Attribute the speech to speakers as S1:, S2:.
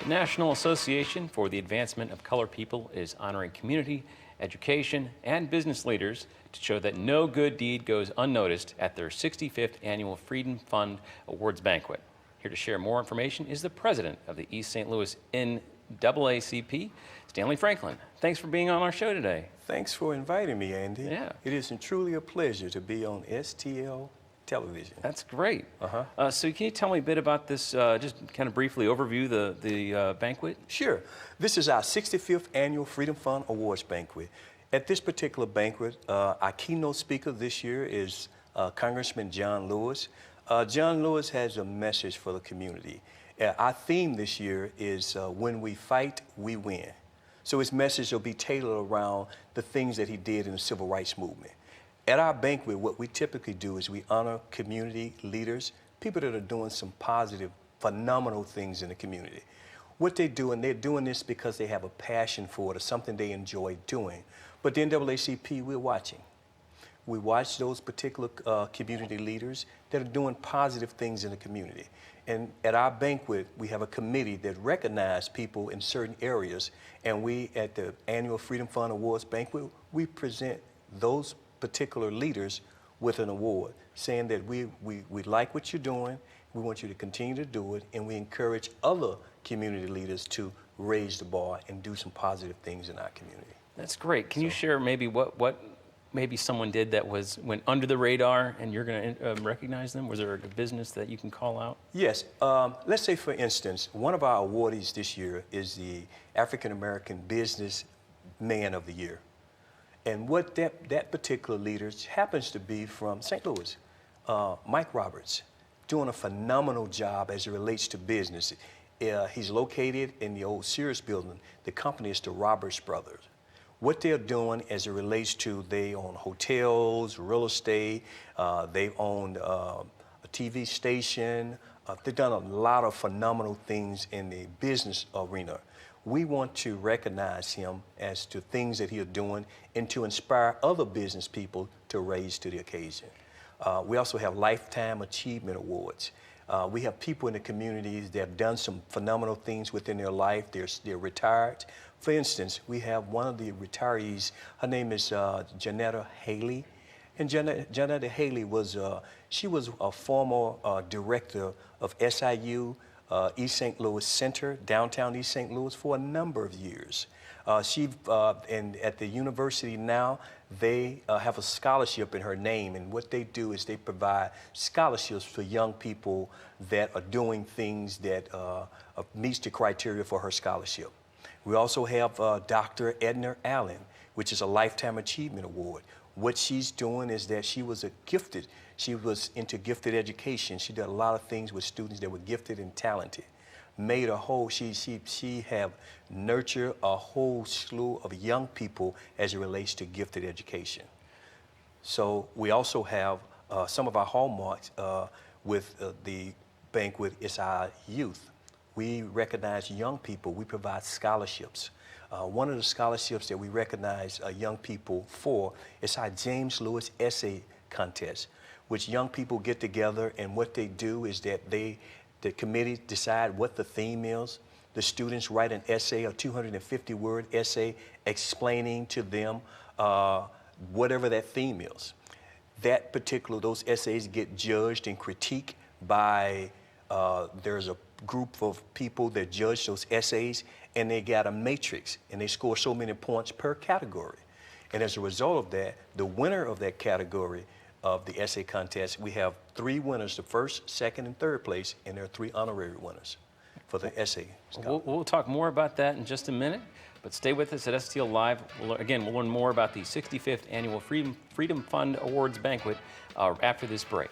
S1: The National Association for the Advancement of Colored People is honoring community, education, and business leaders to show that no good deed goes unnoticed at their 65th Annual Freedom Fund Awards Banquet. Here to share more information is the president of the East St. Louis NAACP, Stanley Franklin. Thanks for being on our show today.
S2: Thanks for inviting me, Andy.
S1: Yeah.
S2: It is truly a pleasure to be on STL television.
S1: That's great. So can you tell me a bit about this, just kind of briefly overview the banquet?
S2: Sure. This is our 65th Annual Freedom Fund Awards Banquet. At this particular banquet, our keynote speaker this year is Congressman John Lewis. John Lewis has a message for the community. Our theme this year is when we fight, we win. So his message will be tailored around the things that he did in the civil rights movement. At our banquet, what we typically do is we honor community leaders, people that are doing some positive, phenomenal things in the community. What they do, and they're doing this because they have a passion for it or something they enjoy doing. But the NAACP, we're watching. We watch those particular community leaders that are doing positive things in the community. And at our banquet, we have a committee that recognizes people in certain areas. And we, at the Annual Freedom Fund Awards Banquet, we present those particular leaders with an award, saying that we like what you're doing, we want you to continue to do it, and we encourage other community leaders to raise the bar and do some positive things in our community.
S1: That's great. Can you share maybe what maybe someone did that went under the radar and you're going to recognize them? Was there a business that you can call out?
S2: Yes. Let's say, for instance, one of our awardees this year is the African American Business Man of the Year. And what that particular leader happens to be from St. Louis, Mike Roberts, doing a phenomenal job as it relates to business. He's located in the old Sears building. The company is the Roberts Brothers. What they're doing as it relates to, they own hotels, real estate, they own a TV station. They've done a lot of phenomenal things in the business arena. We want to recognize him as to things that he is doing and to inspire other business people to raise to the occasion. We also have Lifetime Achievement Awards. We have people in the communities that have done some phenomenal things within their life. They're retired. For instance, we have one of the retirees. Her name is Janetta Haley. And Janetta Haley was, she was a former director of SIU, East St. Louis Center, downtown East St. Louis, for a number of years. And at the university now, they have a scholarship in her name, and what they do is they provide scholarships for young people that are doing things that meets the criteria for her scholarship. We also have Dr. Edna Allen, which is a Lifetime Achievement Award. What she's doing is that she was into gifted education. She did a lot of things with students that were gifted and talented. Made a whole, she have nurtured a whole slew of young people as it relates to gifted education. So we also have some of our hallmarks with the banquet is our youth. We recognize young people, we provide scholarships. One of the scholarships that we recognize young people for is our James Lewis Essay Contest, which young people get together, and what they do is that the committee decide what the theme is. The students write an essay, a 250-word essay, explaining to them whatever that theme is. Those essays get judged and critiqued by, there's a group of people that judge those essays, and they got a matrix, and they score so many points per category. And as a result of that, the winner of that category of the essay contest, we have 3 winners, the first, second, and third place, and there are 3 honorary winners for the essay.
S1: We'll talk more about that in just a minute, but stay with us at STL Live. We'll learn more about the 65th Annual Freedom Fund Awards Banquet after this break.